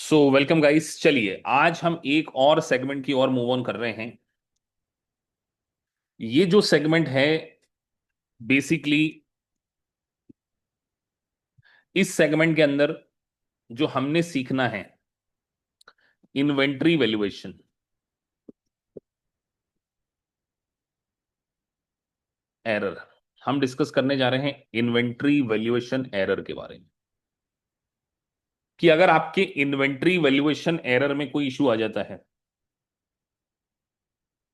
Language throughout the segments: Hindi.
So welcome guys. चलिए आज हम एक और सेगमेंट की ओर मूव ऑन कर रहे हैं। ये जो सेगमेंट है बेसिकली इस सेगमेंट के अंदर जो हमने सीखना है इन्वेंट्री वैल्यूएशन एरर। हम डिस्कस करने जा रहे हैं इन्वेंट्री वैल्यूएशन एरर के बारे में कि अगर आपके इन्वेंट्री वैल्यूएशन एरर में कोई इशू आ जाता है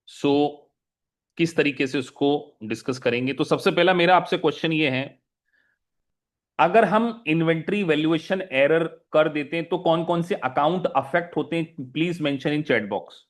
सो किस तरीके से उसको डिस्कस करेंगे। तो सबसे पहला मेरा आपसे क्वेश्चन ये है, अगर हम इन्वेंट्री वैल्यूएशन एरर कर देते हैं तो कौन कौन से अकाउंट अफेक्ट होते हैं, please mention in chat box.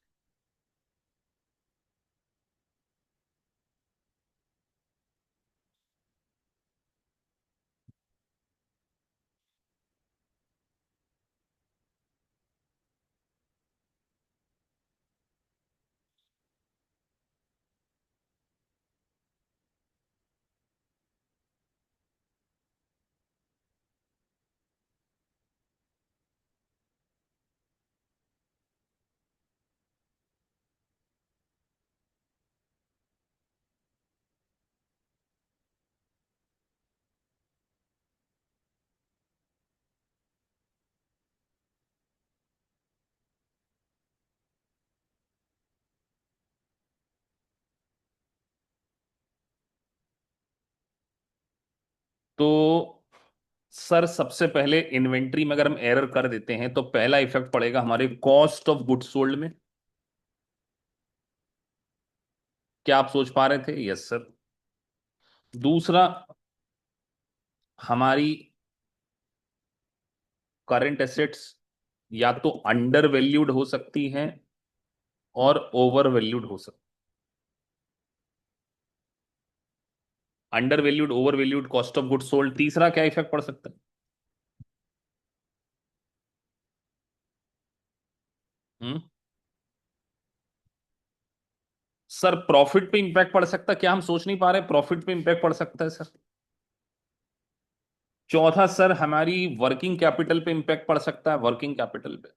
तो सर सबसे पहले इन्वेंट्री में अगर हम एरर कर देते हैं तो पहला इफेक्ट पड़ेगा हमारे कॉस्ट ऑफ गुड्स सोल्ड में। क्या आप सोच पा रहे थे? Yes sir. दूसरा, हमारी करंट एसेट्स या तो अंडर वैल्यूड हो सकती हैं और ओवर वैल्यूड हो सकती। Under valued, over valued, cost of goods sold. तीसरा क्या इफेक्ट पड़ सकता है? हम्म सर प्रॉफिट पे इंपैक्ट पड़ सकता है। क्या हम सोच नहीं पा रहे? प्रॉफिट पे इंपैक्ट पड़ सकता है सर। चौथा सर, हमारी वर्किंग कैपिटल पे इंपैक्ट पड़ सकता है, वर्किंग कैपिटल पे।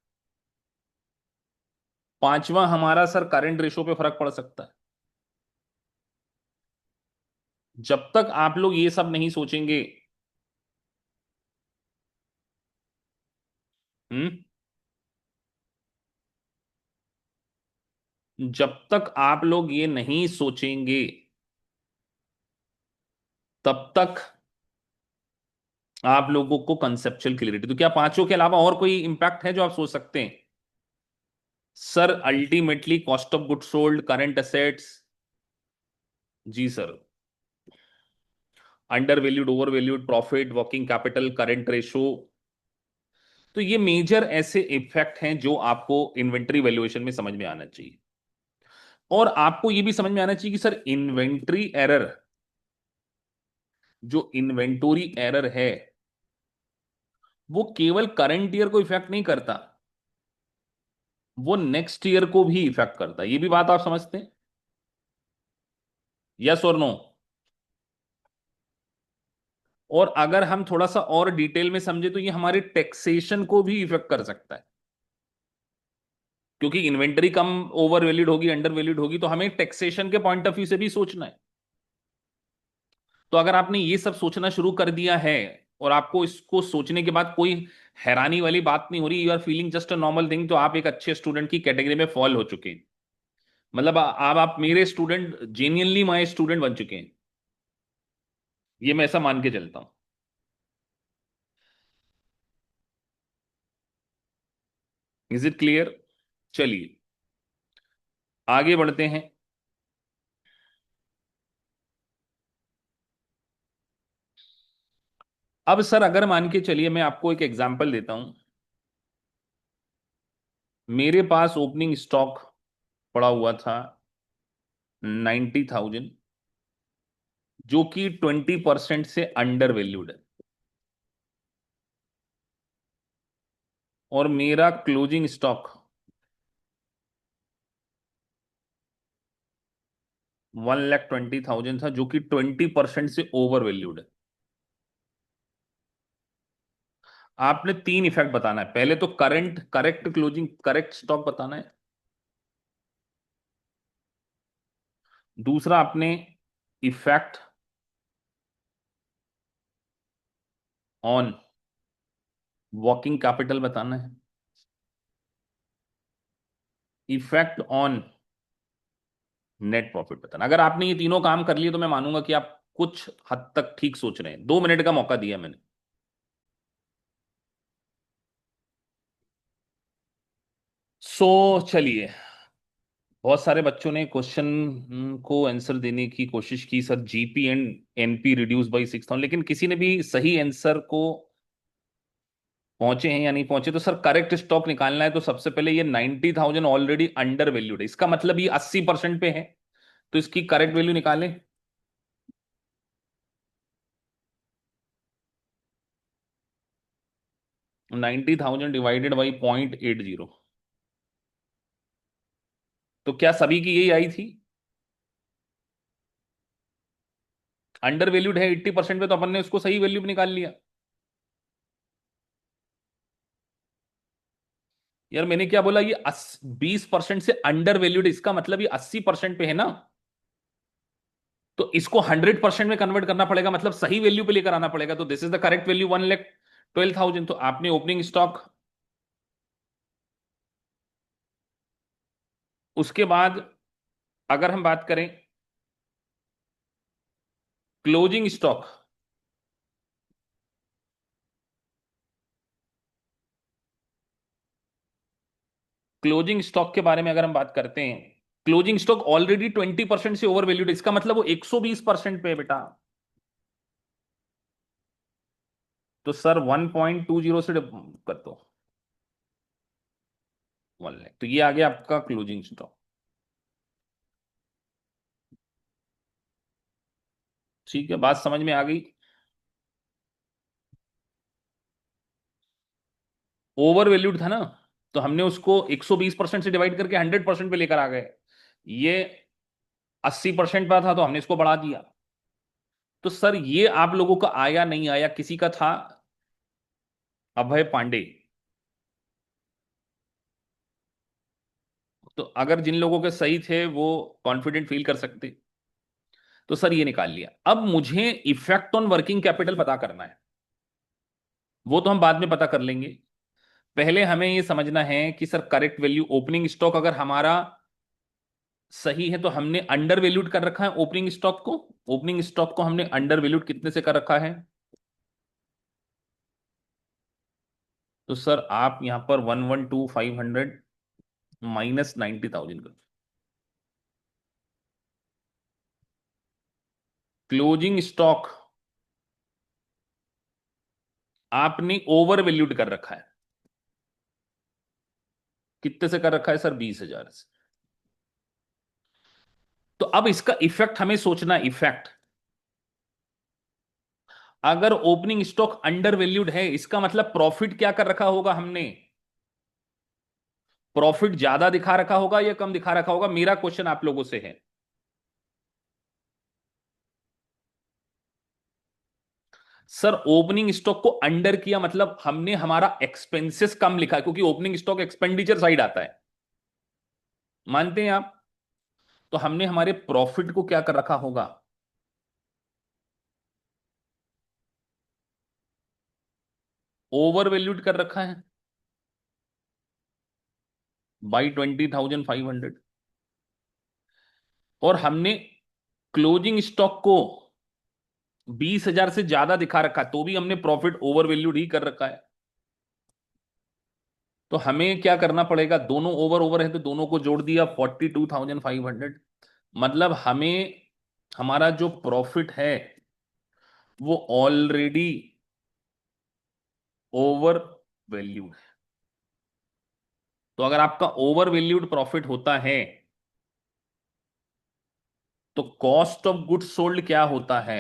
पांचवा हमारा सर करंट रेशो पे फर्क पड़ सकता है। जब तक आप लोग ये सब नहीं सोचेंगे। हम्म जब तक आप लोग ये नहीं सोचेंगे तब तक आप लोगों को कंसेप्चुअल क्लियरिटी। तो क्या पांचों के अलावा और कोई इंपैक्ट है जो आप सोच सकते हैं? Sir ultimately cost of good sold, current assets. जी sir. Under valued, over valued, profit, working capital, current ratio. तो ये मेजर ऐसे इफेक्ट हैं जो आपको इन्वेंट्री वैल्यूएशन में समझ में आना चाहिए। और आपको ये भी समझ में आना चाहिए कि सर इन्वेंट्री एरर, जो इन्वेंटोरी एरर है वो केवल करंट ईयर को इफेक्ट नहीं करता, वो नेक्स्ट ईयर को भी इफेक्ट करता है। ये भी बात आप समझते हैं? यस और नो? और अगर हम थोड़ा सा और डिटेल में समझे तो ये हमारे टैक्सेशन को भी इफेक्ट कर सकता है, क्योंकि इन्वेंटरी कम ओवर वैल्यूड होगी, अंडर वैल्यूड होगी, तो हमें टैक्सेशन के पॉइंट ऑफ व्यू से भी सोचना है। तो अगर आपने ये सब सोचना शुरू कर दिया है और आपको इसको सोचने के बाद कोई हैरानी वाली बात नहीं हो रही, you are feeling just a normal thing, तो आप एक अच्छे स्टूडेंट की कैटेगरी में फॉल हो चुके हैं। मतलब आप मेरे स्टूडेंट, जेन्युइनली माय स्टूडेंट बन चुके हैं। ये मैं ऐसा मान के चलता हूं। Is it clear? चलिए आगे बढ़ते हैं। अब सर अगर मान के चलिए, मैं आपको एक एग्जांपल देता हूं। मेरे पास ओपनिंग स्टॉक पड़ा हुआ था 90,000, जो कि 20% से अंडर वैल्यूड है। और मेरा क्लोजिंग स्टॉक 1,20,000 था, जो कि 20% से ओवर वैल्यूड है। आपने तीन इफेक्ट बताना है। पहले तो current correct closing correct stock बताना है। दूसरा आपने इफेक्ट ऑन वर्किंग कैपिटल बताना है। इफेक्ट ऑन नेट प्रॉफिट बताना। अगर आपने ये तीनों काम कर लिए तो मैं मानूंगा कि आप कुछ हद तक ठीक सोच रहे हैं। 2 मिनट का मौका दिया मैंने। सो चलिए, बहुत सारे बच्चों ने क्वेश्चन को आंसर देने की कोशिश की, sir GP and NP reduce by 6,000, लेकिन किसी ने भी सही आंसर को पहुंचे हैं या नहीं पहुंचे। तो सर करेक्ट स्टॉक निकालना है तो सबसे पहले ये 90,000 ऑलरेडी अंडर वैल्यूड है, इसका मतलब ये 80% पे है। तो इसकी करेक्ट वैल्यू निकालें। 90,000 डिवाइडेड बाई 0.80। तो क्या सभी की यही आई थी? अंडर वैल्यूड है 80% पे, तो अपन ने उसको सही वैल्यू भी निकाल लिया। यार मैंने क्या बोला, ये 20% से अंडर वैल्यूड, इसका मतलब ये 80% पे है ना। तो इसको 100% में कन्वर्ट करना पड़ेगा, मतलब सही वैल्यू पे लेकर आना पड़ेगा। तो this is the correct value 1,12,000। तो आपने ओपनिंग स्टॉक, उसके बाद अगर हम बात करें क्लोजिंग स्टॉक, क्लोजिंग स्टॉक के बारे में अगर हम बात करते हैं, क्लोजिंग स्टॉक ऑलरेडी 20% से ओवर वैल्यूड, इसका मतलब वो 120% पे है बेटा। तो सर 1.20 से कर दो 1 लाख, तो ये आ गया आपका क्लोजिंग स्टॉक। ठीक है, बात समझ में आ गई। ओवर वैल्यूड था ना, तो हमने उसको 120% से डिवाइड करके 100% पे लेकर आ गए। ये 80% पर था तो हमने इसको बढ़ा दिया। तो सर ये आप लोगों का आया नहीं आया, किसी का था अभय पांडे। तो अगर जिन लोगों के सही थे वो कॉन्फिडेंट फील कर सकते। तो सर ये निकाल लिया। अब मुझे इफेक्ट ऑन वर्किंग कैपिटल पता करना है, वो तो हम बाद में पता कर लेंगे। पहले हमें ये समझना है कि sir correct value opening stock अगर हमारा सही है तो हमने अंडर वैल्यूड कर रखा है ओपनिंग स्टॉक को। ओपनिंग स्टॉक को हमने अंडर वैल्यूड कितने से कर रखा है? तो सर आप यहां पर 112,500 माइनस 90,000 कर, क्लोजिंग स्टॉक आपने ओवर वैल्यूड कर रखा है। कितने से कर रखा है सर? 20,000 से। तो अब इसका इफेक्ट हमें सोचना, इफेक्ट अगर ओपनिंग स्टॉक अंडर वैल्यूड है इसका मतलब प्रॉफिट क्या कर रखा होगा हमने? प्रॉफिट ज्यादा दिखा रखा होगा या कम दिखा रखा होगा? मेरा क्वेश्चन आप लोगों से है। सर ओपनिंग स्टॉक को अंडर किया मतलब हमने हमारा एक्सपेंसेस कम लिखा, क्योंकि ओपनिंग स्टॉक एक्सपेंडिचर साइड आता है, मानते हैं आप? तो हमने हमारे प्रॉफिट को क्या कर रखा होगा? ओवर वैल्यूड कर रखा है बाई 20,500। और हमने क्लोजिंग स्टॉक को 20,000 से ज्यादा दिखा रखा है, तो भी हमने प्रॉफिट ओवर वैल्यूड ही कर रखा है। तो हमें क्या करना पड़ेगा? दोनों ओवर ओवर है तो दोनों को जोड़ दिया 42,500। मतलब हमें हमारा जो प्रॉफिट है वो ऑलरेडी ओवर वैल्यूड है। तो अगर आपका ओवर वैल्यूड प्रॉफिट होता है तो कॉस्ट ऑफ गुड्स सोल्ड क्या होता है?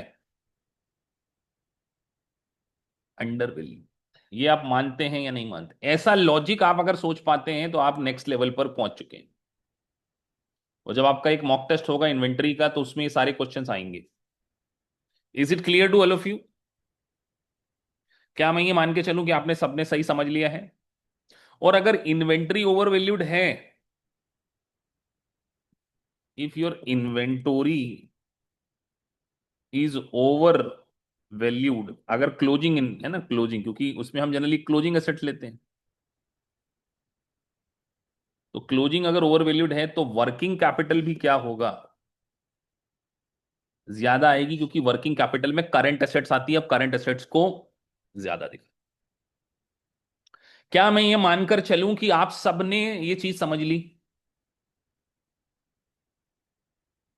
Under value. ये आप मानते हैं या नहीं मानते? ऐसा लॉजिक आप अगर सोच पाते हैं तो आप नेक्स्ट लेवल पर पहुंच चुके हैं। और जब आपका एक मॉक टेस्ट होगा इन्वेंट्री का तो उसमें ये सारे क्वेश्चंस आएंगे। Is it clear to all of you? क्या मैं ये मान के चलूं कि आपने सबने सही समझ लिया है? और अगर इन्वेंट्री ओवर वैल्यूड है, if your inventory is over valued, अगर क्लोजिंग इन है ना, क्लोजिंग, क्योंकि उसमें हम जनरली क्लोजिंग एसेट्स लेते हैं, तो क्लोजिंग अगर ओवर वैल्यूड है तो वर्किंग कैपिटल भी क्या होगा, ज्यादा आएगी, क्योंकि वर्किंग कैपिटल में करंट एसेट्स आती है, अब करंट एसेट्स को ज्यादा दिखा। क्या मैं ये मानकर चलूं कि आप सबने ये चीज समझ ली,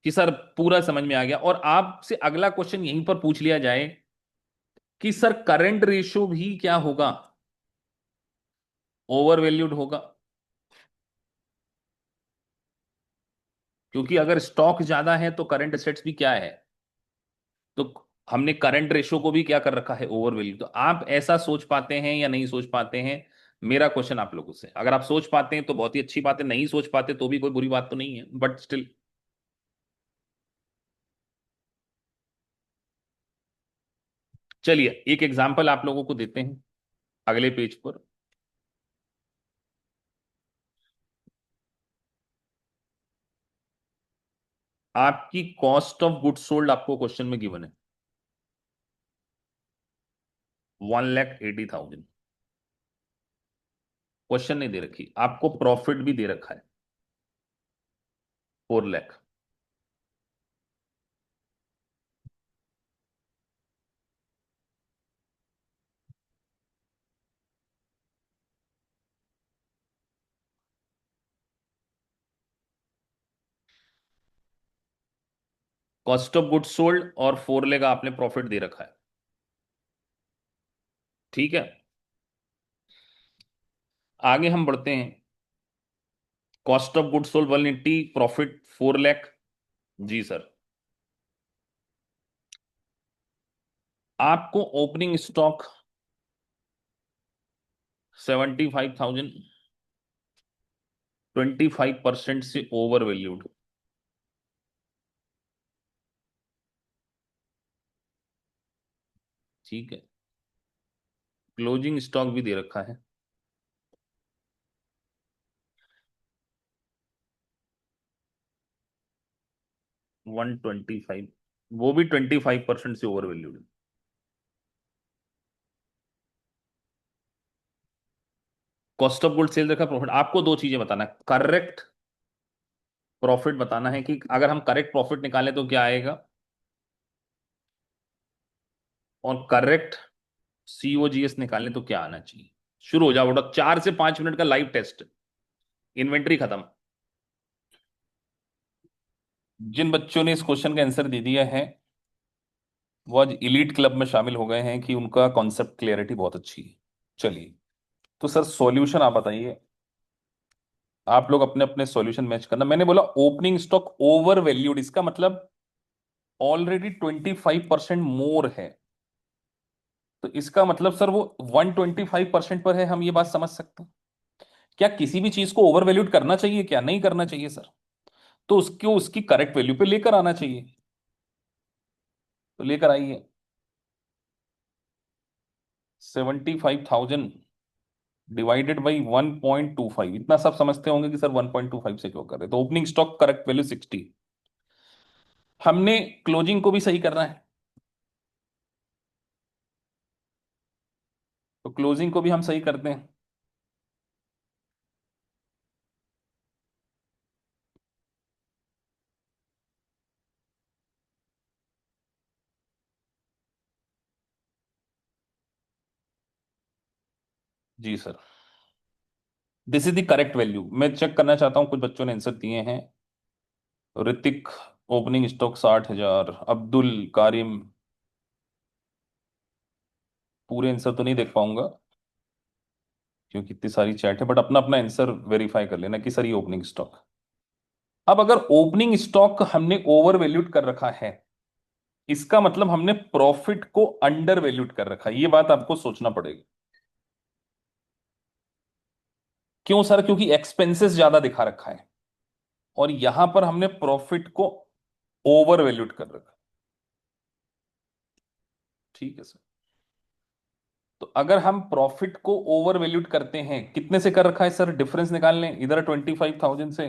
कि सर पूरा समझ में आ गया, और आपसे अगला क्वेश्चन यहीं पर पूछ लिया जाए कि सर करंट रेशियो भी क्या होगा, ओवर वैल्यूड होगा, क्योंकि अगर स्टॉक ज्यादा है तो करंट एसेट्स भी क्या है, तो हमने करंट रेशियो को भी क्या कर रखा है, ओवर वैल्यू। तो आप ऐसा सोच पाते हैं या नहीं सोच पाते हैं, मेरा क्वेश्चन आप लोगों से, अगर आप सोच पाते हैं तो बहुत ही अच्छी बात है, नहीं सोच पाते तो भी कोई बुरी बात तो नहीं है, बट स्टिल। चलिए एक एग्जांपल आप लोगों को देते हैं अगले पेज पर। आपकी कॉस्ट ऑफ गुड्स सोल्ड आपको क्वेश्चन में गिवन है 1,80,000। क्वेश्चन नहीं दे रखी आपको, प्रॉफिट भी दे रखा है 4 lakh. Cost of goods sold और 4 लाख आपने प्रॉफिट दे रखा है, ठीक है। आगे हम बढ़ते हैं। Cost of goods sold 180, profit 4 lakh. जी सर। आपको ओपनिंग स्टॉक 75,000, 25% से ओवर वैल्यूड, ठीक है। क्लोजिंग स्टॉक भी दे रखा है 125, वो भी 25% से over valued. Cost of good sale रखा, प्रॉफिट, आपको दो चीजें बताना है, करेक्ट प्रॉफिट बताना है कि अगर हम करेक्ट प्रॉफिट निकालें तो क्या आएगा, और करेक्ट सीओजीएस निकालें तो क्या आना चाहिए। शुरू हो जाओ बेटा, 4 से 5 मिनट का लाइव टेस्ट। इन्वेंट्री खत्म। जिन बच्चों ने इस क्वेश्चन का आंसर दे दिया है वो आज इलीट क्लब में शामिल हो गए हैं, कि उनका कॉन्सेप्ट क्लियरिटी बहुत अच्छी है। चलिए, तो सर सॉल्यूशन आप बताइए, आप लोग अपने अपने सॉल्यूशन मैच करना। मैंने बोला ओपनिंग स्टॉक ओवर वैल्यूड, इसका मतलब ऑलरेडी 25% मोर है, तो इसका मतलब सर वो 125% पर है, हम ये बात समझ सकते हैं। क्या किसी भी चीज को ओवर वैल्यूड करना चाहिए, क्या नहीं करना चाहिए सर? तो उसको उसकी करेक्ट वैल्यू पे लेकर आना चाहिए, तो लेकर आइए। 75,000 डिवाइडेड बाई 1.25, इतना सब समझते होंगे कि सर 1.25 से क्यों कर रहे हैं। तो ओपनिंग स्टॉक करेक्ट वैल्यू 60, हमने क्लोजिंग को भी सही करना है, तो क्लोजिंग को भी हम सही करते हैं। जी sir, this is the correct value. मैं चेक करना चाहता हूं, कुछ बच्चों ने आंसर दिए हैं। Hrithik, opening stock 60,000। अब्दुल कारिम, पूरे आंसर तो नहीं देख पाऊंगा क्योंकि इतनी सारी चैट है, बट अपना अपना आंसर वेरीफाई कर लेना कि सर ये ओपनिंग स्टॉक। अब अगर ओपनिंग स्टॉक हमने ओवर वैल्यूड कर रखा है, इसका मतलब हमने प्रॉफिट को अंडर वैल्यूड कर रखा है, ये बात आपको सोचना पड़ेगा। क्यों सर? क्योंकि एक्सपेंसेस ज्यादा दिखा रखा है, और यहां पर हमने प्रॉफिट को ओवर वैल्यूड कर रखा है। ठीक है सर। तो अगर हम प्रॉफिट को ओवर वैल्यूड करते हैं, कितने से कर रखा है सर, डिफरेंस निकाल लें, इधर 25,000 से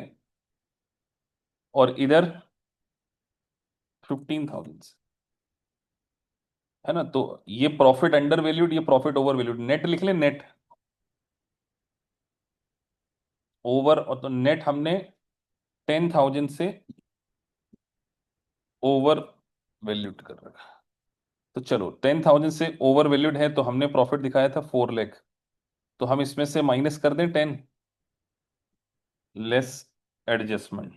और इधर 15,000 से, है ना। तो ये प्रॉफिट अंडर वैल्यूड, ये प्रॉफिट ओवर वैल्यूड, नेट लिख लें, नेट ओवर, और तो नेट हमने 10,000 से ओवर वैल्यूड कर रखा। तो चलो 10,000 से ओवर वैल्यूड है, तो हमने प्रॉफिट दिखाया था 4 लाख, तो हम इसमें से माइनस कर दें 10, लेस एडजस्टमेंट,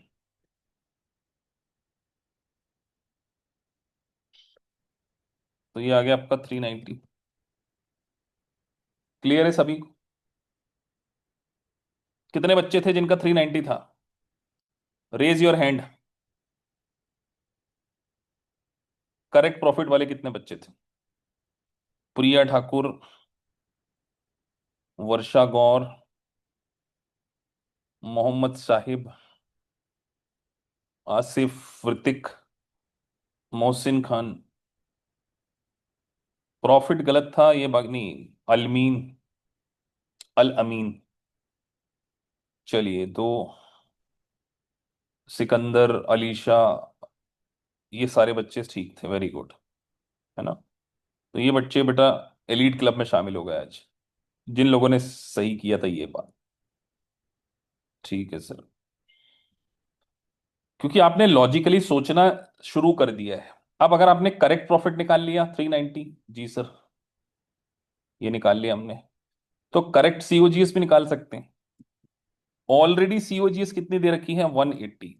तो ये आ गया आपका 390। क्लियर है सभी को? कितने बच्चे थे जिनका 390 था? Raise your hand. Correct profit वाले कितने बच्चे थे? प्रिया ठाकुर, वर्षा गौर, मोहम्मद साहिब, आसिफ, ऋतिक, मोहसिन खान। प्रॉफिट गलत था ये बागनी, अलमीन, अल अमीन। चलिए दो, सिकंदर, अलीशा, ये सारे बच्चे ठीक थे, वेरी गुड, है ना। तो ये बच्चे बेटा एलीट क्लब में शामिल हो गए आज, जिन लोगों ने सही किया था ये बात। ठीक है सर, क्योंकि आपने लॉजिकली सोचना शुरू कर दिया है। अब अगर आपने करेक्ट प्रॉफिट निकाल लिया 390, जी सर, ये निकाल लिया हमने, तो करेक्ट सीओजीएस भी निकाल सकते हैं। ऑलरेडी सीओजीएस कितनी दे रखी है, 180।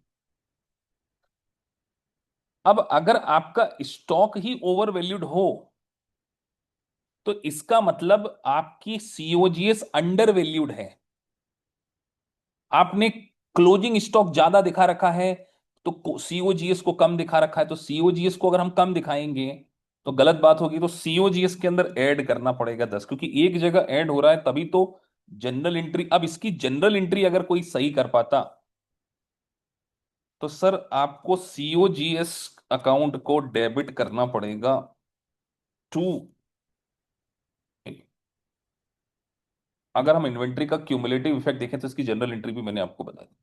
अब अगर आपका स्टॉक ही ओवर वैल्यूड हो, तो इसका मतलब आपकी सीओजीएस अंडर वैल्यूड है। आपने क्लोजिंग स्टॉक ज्यादा दिखा रखा है, तो सीओजीएस को कम दिखा रखा है, तो सीओजीएस को अगर हम कम दिखाएंगे तो गलत बात होगी, तो सीओजीएस के अंदर ऐड करना पड़ेगा 10, क्योंकि एक जगह ऐड हो रहा है तभी तो जनरल एंट्री। अब इसकी जनरल एंट्री अगर कोई सही कर पाता, तो सर आपको सीओजीएस अकाउंट को डेबिट करना पड़ेगा 2। अगर हम इन्वेंट्री का क्यूमुलेटिव इफेक्ट देखें तो इसकी जनरल एंट्री भी मैंने आपको बता दी।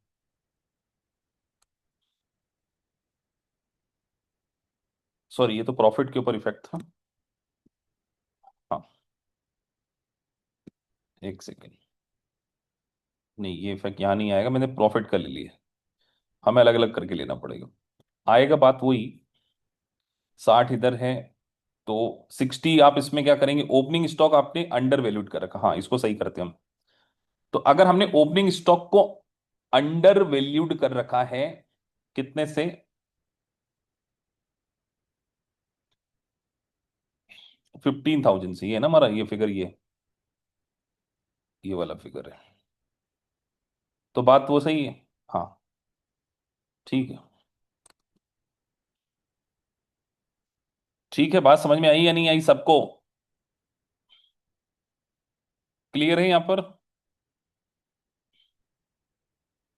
सॉरी, ये तो प्रॉफिट के ऊपर इफेक्ट था। हाँ, एक सेकेंड, नहीं ये इफेक्ट यहाँ नहीं आएगा, मैंने प्रॉफिट का ले लिया, हमें अलग अलग करके लेना पड़ेगा। आएगा बात वही, 60 इधर है, तो 60 आप इसमें क्या करेंगे, ओपनिंग स्टॉक आपने अंडर वैल्यूड कर रखा, हाँ इसको सही करते हैं हम। तो अगर हमने ओपनिंग स्टॉक को अंडर वैल्यूड कर रखा है, कितने से, 15,000 से, ये है ना हमारा ये फिगर, ये वाला फिगर है, तो बात वो सही है। हाँ, ठीक है, ठीक है, बात समझ में आई या नहीं आई सबको? क्लियर है यहां पर?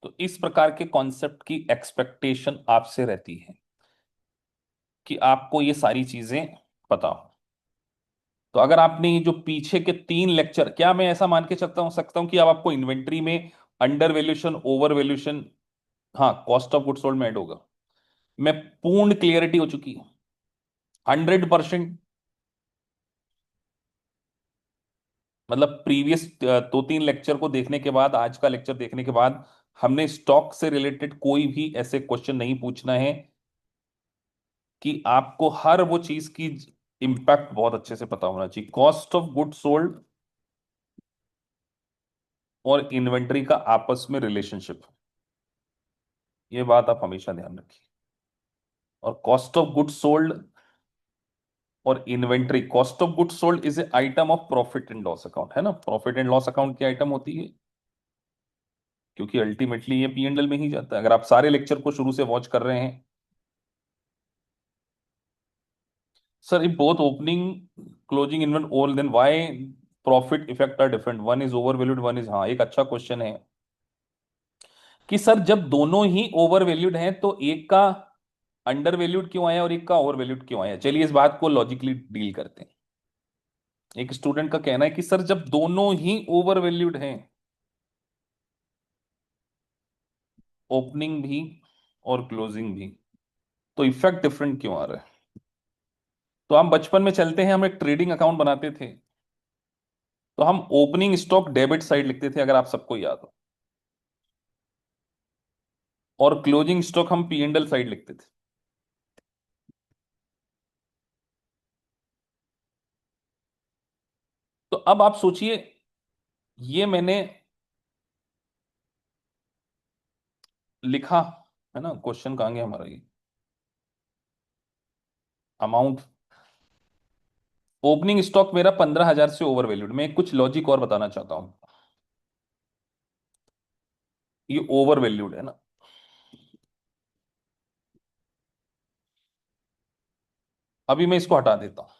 तो इस प्रकार के कॉन्सेप्ट की एक्सपेक्टेशन आपसे रहती है कि आपको ये सारी चीजें पता हो। तो अगर आपने ये जो पीछे के 3 लेक्चर, क्या मैं ऐसा मान के चलता हूं सकता हूं कि अब आपको इन्वेंट्री में अंडर वैल्यूशन, ओवर वैल्यूशन, हाँ कॉस्ट ऑफ गुड सोल्ड में ऐड होगा, मैं पूर्ण क्लियरिटी हो चुकी है, 100%। मतलब प्रीवियस 2-3 लेक्चर को देखने के बाद, आज का लेक्चर देखने के बाद, हमने स्टॉक से रिलेटेड कोई भी ऐसे क्वेश्चन नहीं पूछना है कि आपको हर वो चीज की इंपैक्ट बहुत अच्छे से पता होना चाहिए। कॉस्ट ऑफ गुड सोल्ड और इन्वेंट्री का आपस में रिलेशनशिप, ये बात आप हमेशा ध्यान रखिए। और कॉस्ट ऑफ गुड सोल्ड और inventory, cost of good sold is a item of profit and loss account, है ना, प्रॉफिट एंड लॉस अकाउंट की आइटम होती है, क्योंकि अल्टीमेटली ये P&L में ही जाता है। अगर आप सारे लेक्चर को शुरू से वॉच कर रहे हैं, sir if both opening closing invent over, then why profit effect are different, one is over valued, one is, हाँ एक अच्छा क्वेश्चन है कि सर जब दोनों ही ओवर वैल्यूड हैं तो एक का अंडर वैल्यूड क्यों आया और एक का ओवर वैल्यूड क्यों आया। चलिए इस बात को लॉजिकली डील करते हैं। एक स्टूडेंट का कहना है कि सर जब दोनों ही ओवर वैल्यूड हैं, ओपनिंग भी और क्लोजिंग भी, तो इफेक्ट डिफरेंट क्यों आ रहा है? तो हम बचपन में चलते हैं, हम एक ट्रेडिंग अकाउंट बनाते थे, तो हम ओपनिंग स्टॉक डेबिट साइड लिखते थे, अगर आप सबको याद हो, और क्लोजिंग स्टॉक हम पी एंडल साइड लिखते थे। तो अब आप सोचिए, ये मैंने लिखा है ना, क्वेश्चन कहाँ गया हमारा, ये अमाउंट, ओपनिंग स्टॉक मेरा 15,000 से ओवर वैल्यूड। मैं कुछ लॉजिक और बताना चाहता हूं, ये ओवर वैल्यूड है ना। अभी मैं इसको हटा देता हूं।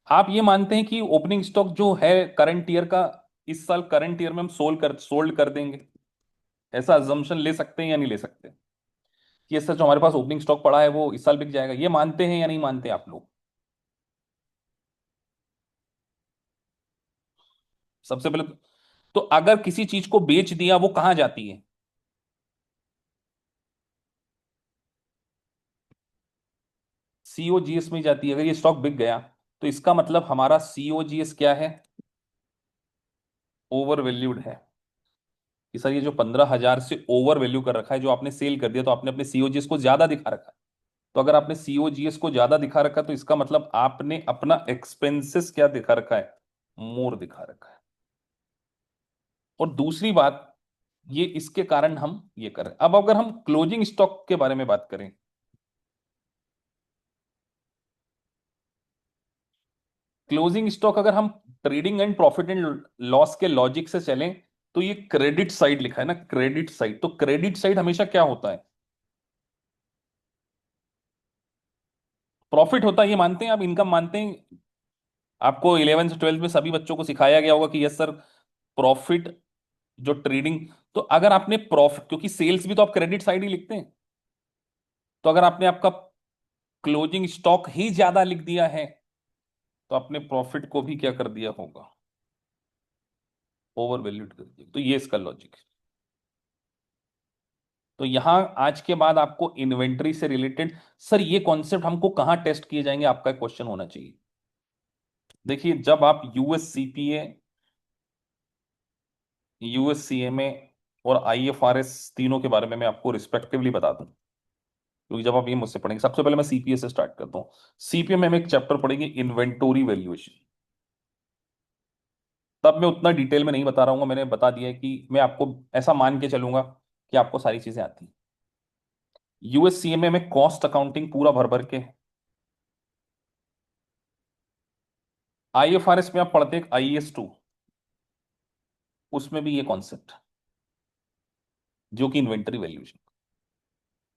आप ये मानते हैं कि ओपनिंग स्टॉक जो है करंट ईयर का, इस साल करंट ईयर में हम सोल्ड कर देंगे, ऐसा अजम्पशन ले सकते हैं या नहीं ले सकते, कि ये सच जो हमारे पास ओपनिंग स्टॉक पड़ा है वो इस साल बिक जाएगा, ये मानते हैं या नहीं मानते आप लोग? सबसे पहले तो अगर किसी चीज को बेच दिया, वो कहां जाती है? सीओजीएस में जाती है। अगर ये स्टॉक बिक गया, तो इसका मतलब हमारा सीओजीएस क्या है? ओवर वैल्यूड है। कि सर ये जो 15,000 से ओवर वैल्यू कर रखा है, जो आपने सेल कर दिया, तो आपने अपने सीओजीएस को ज्यादा दिखा रखा है। तो अगर आपने सीओजीएस को ज्यादा दिखा रखा है, तो इसका मतलब आपने अपना एक्सपेंसेस क्या दिखा रखा है? मोर दिखा रखा है। और दूसरी बात, ये इसके कारण हम ये कर रहे हैं। अब अगर हम क्लोजिंग स्टॉक के बारे में बात करें, क्लोजिंग स्टॉक अगर हम trading and profit and loss के लॉजिक से चलें, तो ये क्रेडिट साइड लिखा है ना, क्रेडिट साइड। तो क्रेडिट साइड हमेशा क्या होता है? प्रॉफिट होता है, ये मानते हैं आप, इनकम मानते हैं। आपको 11 से 12 में सभी बच्चों को सिखाया गया होगा कि यस सर, प्रॉफिट जो ट्रेडिंग, तो अगर आपने प्रॉफिट, क्योंकि सेल्स भी तो आप क्रेडिट साइड ही लिखते हैं, तो अगर आपने आपका क्लोजिंग स्टॉक ही ज्यादा लिख दिया है, तो आपने प्रॉफिट को भी क्या कर दिया होगा? ओवर वैल्यूड कर दिया। तो ये इसका लॉजिक है। तो यहां आज के बाद आपको इन्वेंट्री से रिलेटेड, सर ये कॉन्सेप्ट हमको कहां टेस्ट किए जाएंगे, आपका क्वेश्चन होना चाहिए। देखिए, जब आप यूएससीपीए, यूएससीएमए और आईएफआरएस तीनों के बारे में मैं आपको रिस्पेक्टिवली बता दूं, क्योंकि जब आप ये मुझसे पढ़ेंगे, सबसे पहले मैं सीपीए से स्टार्ट करता हूँ। सीपीए में हम एक चैप्टर पढ़ेंगे, इन्वेंटोरी वैल्यूएशन। तब मैं उतना डिटेल में नहीं बता रहा हूँ, मैंने बता दिया है कि मैं आपको ऐसा मान के चलूंगा कि आपको सारी चीजें आती हैं। यूएससीएमए में कॉस्ट अकाउंटिंग पूरा भर भर के, आईएफआरएस में आप पढ़ते हैं आईएस 2, उसमें भी ये कॉन्सेप्ट, जो कि इन्वेंटरी वैल्यूएशन।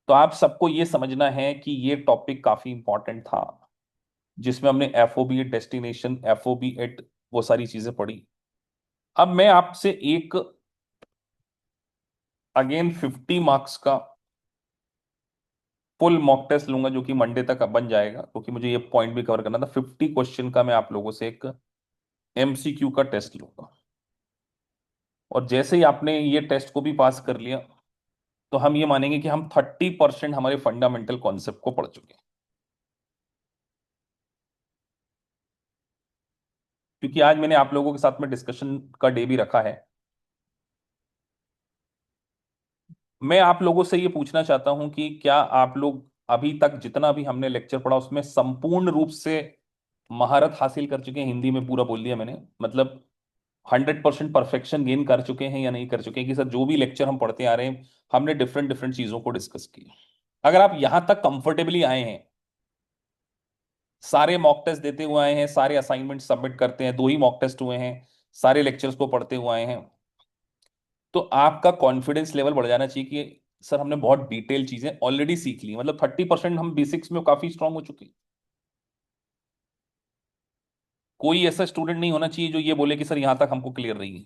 तो आप सबको ये समझना है कि ये टॉपिक काफी इंपॉर्टेंट था, जिसमें हमने FOB at destination, FOB at, वो सारी चीजें पढ़ी। अब मैं आपसे एक अगेन 50 मार्क्स का फुल मॉक टेस्ट लूंगा, जो कि मंडे तक बन जाएगा, क्योंकि मुझे ये पॉइंट भी कवर करना था। 50 क्वेश्चन का मैं आप लोगों से एक एमसीक्यू का टेस्ट लूंगा। और जैसे ही आपने ये टेस्ट को भी पास कर लिया, तो हम ये मानेंगे कि हम 30% हमारे फंडामेंटल कॉन्सेप्ट को पढ़ चुके हैं। क्योंकि आज मैंने आप लोगों के साथ में डिस्कशन का डे भी रखा है। मैं आप लोगों से ये पूछना चाहता हूं कि क्या आप लोग अभी तक जितना भी हमने लेक्चर पढ़ा, उसमें संपूर्ण रूप से महारत हासिल कर चुके हैं? हिंदी में पूरा बोल दिया मैंने, मतलब 100% परफेक्शन गेन कर चुके हैं या नहीं कर चुके हैं? कि सर जो भी लेक्चर हम पढ़ते आ रहे हैं, हमने डिफरेंट डिफरेंट चीजों को डिस्कस किया। अगर आप यहां तक कंफर्टेबली आए हैं, सारे मॉक टेस्ट देते हुए आए हैं, सारे असाइनमेंट सबमिट करते हैं, 2 ही मॉक टेस्ट हुए हैं, सारे लेक्चर्स को पढ़ते हुए आए हैं, तो आपका कॉन्फिडेंस लेवल बढ़ जाना चाहिए कि सर हमने बहुत डिटेल चीजें ऑलरेडी सीख ली, मतलब 30% हम बेसिक्स में काफी स्ट्रांग हो चुके हैं। कोई ऐसा स्टूडेंट नहीं होना चाहिए जो ये बोले कि सर यहां तक हमको क्लियर नहीं है।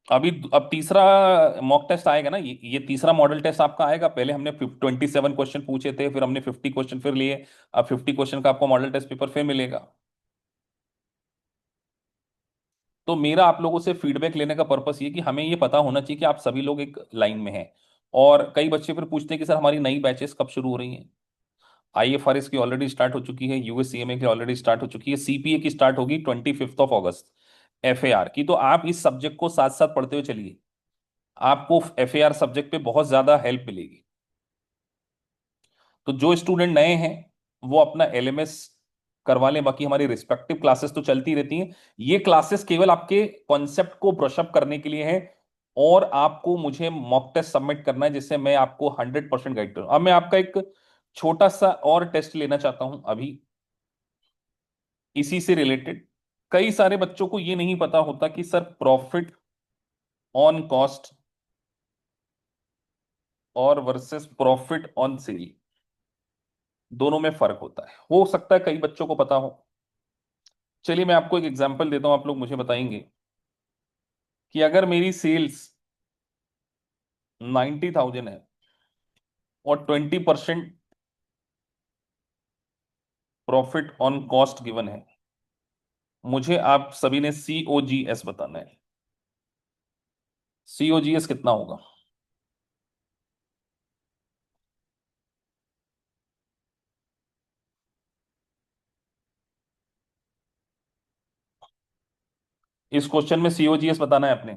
अभी अब तीसरा मॉक टेस्ट आएगा ना, ये तीसरा मॉडल टेस्ट आपका आएगा। पहले हमने 27 क्वेश्चन पूछे थे, फिर हमने 50 क्वेश्चन फिर लिए। अब 50 क्वेश्चन का आपको मॉडल टेस्ट पेपर फिर मिलेगा। तो मेरा आप लोगों से फीडबैक लेने का पर्पस ये कि हमें ये पता होना चाहिए कि आप सभी लोग एक लाइन में हैं। और कई बच्चे फिर पूछते हैं कि सर हमारी नई बैचेस कब शुरू हो रही हैं। आईएफआरएस की ऑलरेडी स्टार्ट हो चुकी है, यूएससीएमए की ऑलरेडी स्टार्ट हो चुकी है, सीपीए की स्टार्ट होगी 25 अगस्त, एफएआर की। तो आप इस सब्जेक्ट को साथ साथ पढ़ते हुए चलिए, आपको एफएआर सब्जेक्ट पे बहुत ज्यादा हेल्प मिलेगी। तो जो स्टूडेंट नए हैं वो अपना एलएमएस करवा लें, बाकी हमारी रिस्पेक्टिव क्लासेस तो चलती रहती हैं। ये क्लासेस केवल आपके कॉन्सेप्ट को ब्रशअप करने के लिए है, और आपको मुझे मॉक टेस्ट सबमिट करना है जिससे मैं आपको 100% गाइड करूं। अब मैं आपका एक छोटा सा और टेस्ट लेना चाहता हूं अभी, इसी से रिलेटेड। कई सारे बच्चों को ये नहीं पता होता कि सर प्रॉफिट ऑन कॉस्ट और वर्सेस प्रॉफिट ऑन सेल, दोनों में फर्क होता है। हो सकता है कई बच्चों को पता हो। चलिए मैं आपको एक एग्जांपल देता हूं, आप लोग मुझे बताएंगे कि अगर मेरी सेल्स 90,000 है और 20% प्रॉफिट ऑन कॉस्ट गिवन है, मुझे आप सभी ने सीओजीएस बताना है। सीओजीएस कितना होगा? इस क्वेश्चन में सीओजीएस बताना है आपने।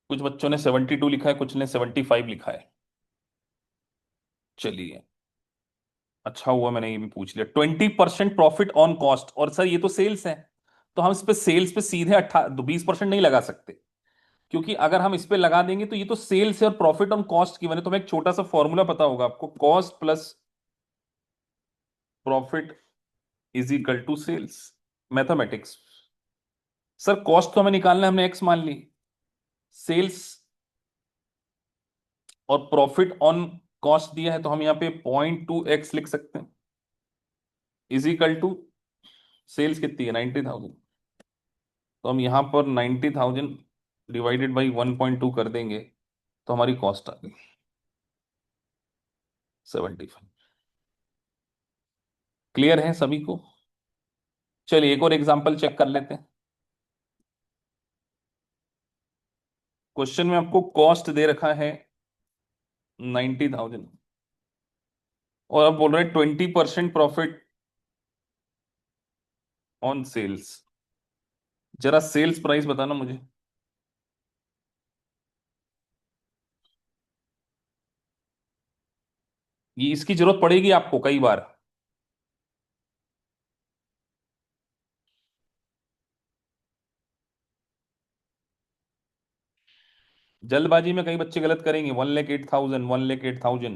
कुछ बच्चों ने 72 लिखा है, कुछ ने 75 लिखा है। चलिए, अच्छा हुआ मैंने ये भी पूछ लिया। 20% प्रॉफिट ऑन कॉस्ट, और सर ये तो सेल्स है, तो हम इस पे सेल्स पे सीधे 20% नहीं लगा सकते, क्योंकि अगर हम इस पे लगा देंगे तो ये तो सेल्स है और प्रॉफिट ऑन कॉस्ट की बने। तो मैं एक छोटा सा फॉर्मूला पता होगा आपको, cost plus profit is equal to sales, mathematics. Sir cost तो हमें निकालना है, हमने एक्स मान ली। सेल्स और प्रॉफिट ऑन कॉस्ट दिया है, तो हम यहाँ पे 0.2x लिख सकते हैं, इज इक्वल टू सेल्स कितनी है 90,000। तो हम यहाँ पर 90,000 डिवाइडेड बाई 1.2 कर देंगे, तो हमारी कॉस्ट आ गई 75। क्लियर है सभी को? चलिए एक और एग्जांपल चेक कर लेते हैं। क्वेश्चन में आपको कॉस्ट दे रखा है 90,000, और अब बोल रहे हैं 20% प्रॉफिट ऑन सेल्स। जरा सेल्स प्राइस बताना मुझे। ये इसकी जरूरत पड़ेगी आपको कई बार। जल्दबाजी में कई बच्चे गलत करेंगे, 1,08,000, 1,08,000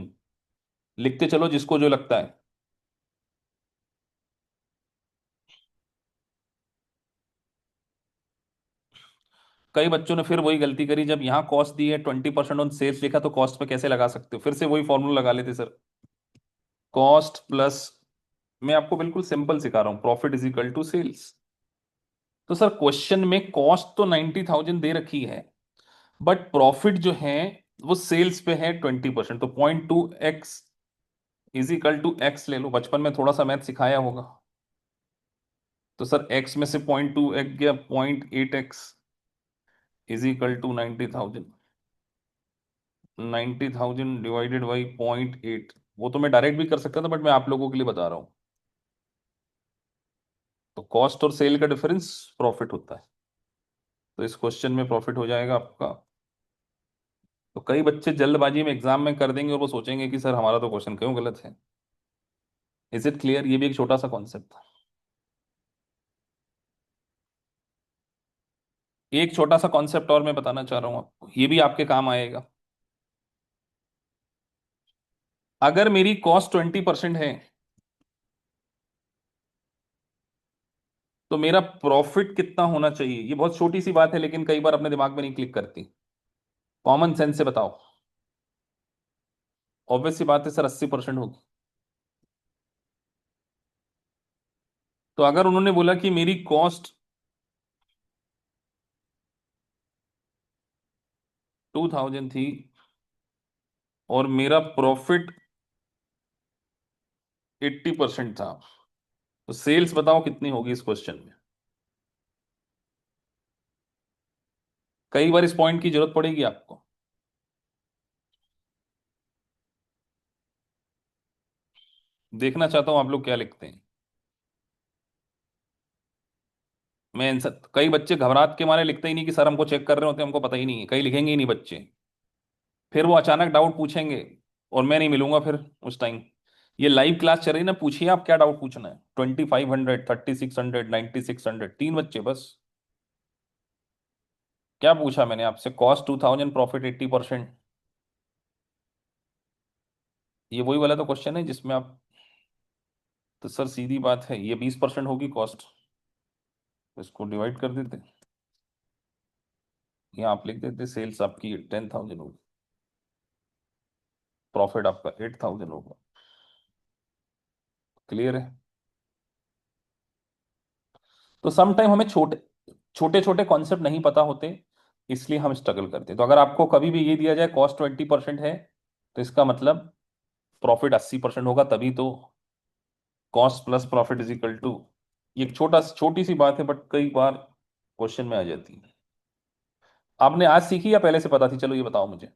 लिखते चलो जिसको जो लगता है। कई बच्चों ने फिर वही गलती करी, जब यहाँ कॉस्ट दी है 20% ऑन सेल्स लिखा, तो कॉस्ट पे कैसे लगा सकते हो, फिर से वही फॉर्मूला लगा लेते सर। कॉस्ट प्लस, मैं आपको बिल्कुल सिंपल सिखा रहा हूं, profit is equal to sales. तो सर क्वेश्चन में कॉस्ट तो 90,000 दे रखी है, बट प्रॉफिट जो है वो सेल्स पे है 20%, तो 0.2x is equal to x ले लो। बचपन में थोड़ा सा मैथ सिखाया होगा। तो सर एक्स में से 0.2x गया, 0.8x is equal to 90,000। 90,000 divided by 0.8, वो तो मैं डायरेक्ट भी कर सकता था, बट मैं आप लोगों के लिए बता रहा हूँ। तो कॉस्ट और सेल का डिफरेंस प्रॉफिट होता है, तो इस क्वेश्चन में प्रॉफिट हो जाएगा आपका। तो कई बच्चे जल्दबाजी में एग्जाम में कर देंगे और वो सोचेंगे कि सर हमारा तो क्वेश्चन क्यों गलत है। Is it clear? ये भी एक छोटा सा कॉन्सेप्ट था। एक छोटा सा कॉन्सेप्ट और मैं बताना चाह रहा हूं आपको, ये भी आपके काम आएगा। अगर मेरी कॉस्ट 20% है तो मेरा प्रॉफिट कितना होना चाहिए? ये बहुत छोटी सी बात है, लेकिन कई बार अपने दिमाग में नहीं क्लिक करती। कॉमन सेंस से बताओ। ऑब्वियस सी बात है सर, 80% होगी। तो अगर उन्होंने बोला कि मेरी कॉस्ट 2000 थी और मेरा प्रॉफिट 80% था, तो सेल्स बताओ कितनी होगी इस क्वेश्चन में? कई बार इस पॉइंट की जरूरत पड़ेगी आपको। देखना चाहता हूं आप लोग क्या लिखते हैं। मैं आंसर, कई बच्चे घबराहट के मारे लिखते ही नहीं कि सर हमको चेक कर रहे होते हैं, हमको पता ही नहीं है, कई लिखेंगे ही नहीं बच्चे। फिर वो अचानक डाउट पूछेंगे और मैं नहीं मिलूंगा फिर उस टाइम। ये लाइव क्लास चल रही है ना, पूछिए आप क्या डाउट पूछना है। 2500, 3600, 9600, तीन बच्चे बस। क्या पूछा मैंने आपसे? Cost 2000, profit 80%। ये वही वाला तो क्वेश्चन है जिसमें आप, तो सर सीधी बात है, ये 20% होगी कॉस्ट, इसको डिवाइड कर देते। यहाँ आप लिख देते सेल्स आपकी 10,000 होगी, प्रॉफिट आपका 8,000 होगा। क्लियर है? तो सम टाइम हमें छोटे छोटे छोटे कॉन्सेप्ट नहीं पता होते, इसलिए हम स्ट्रगल करते हैं। तो अगर आपको कभी भी ये दिया जाए कॉस्ट 20% है, तो इसका मतलब प्रॉफिट 80% होगा, तभी तो cost plus profit is equal to. ये एक छोटी सी बात है, बट कई बार क्वेश्चन में आ जाती है। आपने आज सीखी या पहले से पता थी? चलो ये बताओ मुझे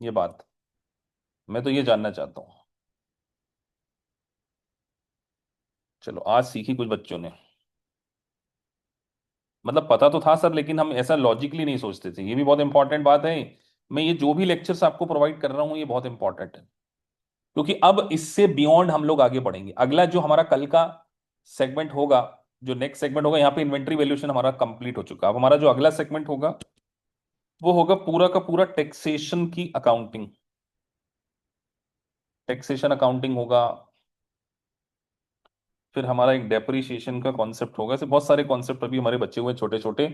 ये बात, मैं तो ये जानना चाहता हूँ। चलो आज सीखी कुछ बच्चों ने। मतलब पता तो था सर, लेकिन हम ऐसा लॉजिकली नहीं सोचते थे, ये भी बहुत इंपॉर्टेंट बात है। मैं ये जो भी लेक्चर्स आपको प्रोवाइड कर रहा हूँ ये बहुत इंपॉर्टेंट है, क्योंकि अब इससे बियॉन्ड हम लोग आगे बढ़ेंगे। अगला जो हमारा कल का सेगमेंट होगा, जो नेक्स्ट सेगमेंट होगा, यहाँ पे इन्वेंट्री वैल्यूएशन हमारा कंप्लीट हो चुका है। अब हमारा जो अगला सेगमेंट होगा वो होगा पूरा का पूरा टैक्सेशन की अकाउंटिंग। टैक्सेशन अकाउंटिंग होगा, फिर हमारा एक डेप्रिसिएशन का कॉन्सेप्ट होगा। ऐसे बहुत सारे कॉन्सेप्ट अभी हमारे बच्चे हुए छोटे छोटे,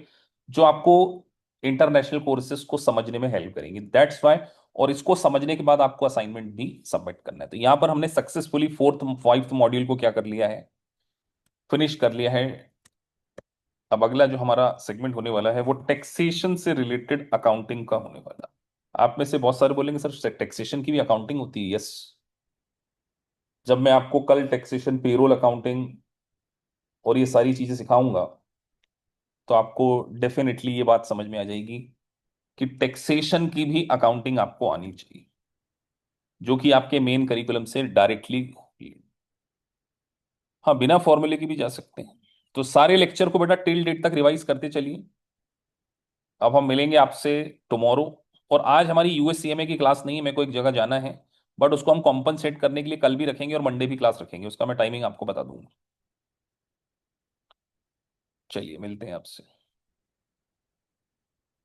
जो आपको इंटरनेशनल कोर्सेज को समझने में हेल्प करेंगे, दैट्स वाई। और इसको समझने के बाद आपको असाइनमेंट भी सबमिट करना है। तो यहां पर हमने सक्सेसफुली फोर्थ फाइव्थ मॉड्यूल को क्या कर लिया है, फिनिश कर लिया है। अब अगला जो हमारा सेगमेंट होने वाला है वो टैक्सेशन से रिलेटेड अकाउंटिंग का होने वाला है। आप में से बहुत सारे बोलेंगे सर टैक्सेशन की भी अकाउंटिंग होती है? यस। जब मैं आपको कल टैक्सेशन, पेरोल अकाउंटिंग और ये सारी चीजें सिखाऊंगा, तो आपको डेफिनेटली ये बात समझ में आ जाएगी कि टैक्सेशन की भी अकाउंटिंग आपको आनी चाहिए, जो कि आपके मेन करिकुलम से डायरेक्टली। हाँ, बिना फॉर्मूले की भी जा सकते हैं। तो सारे लेक्चर को बेटा टिल डेट तक रिवाइज करते चलिए। अब हम मिलेंगे आपसे टुमारो। और आज हमारी यूएससीएमए की क्लास नहीं है, मेरे को एक जगह जाना है, बट उसको हम कॉम्पनसेट करने के लिए कल भी रखेंगे और मंडे भी क्लास रखेंगे, उसका मैं टाइमिंग आपको बता दूंगा। चलिए मिलते हैं आपसे।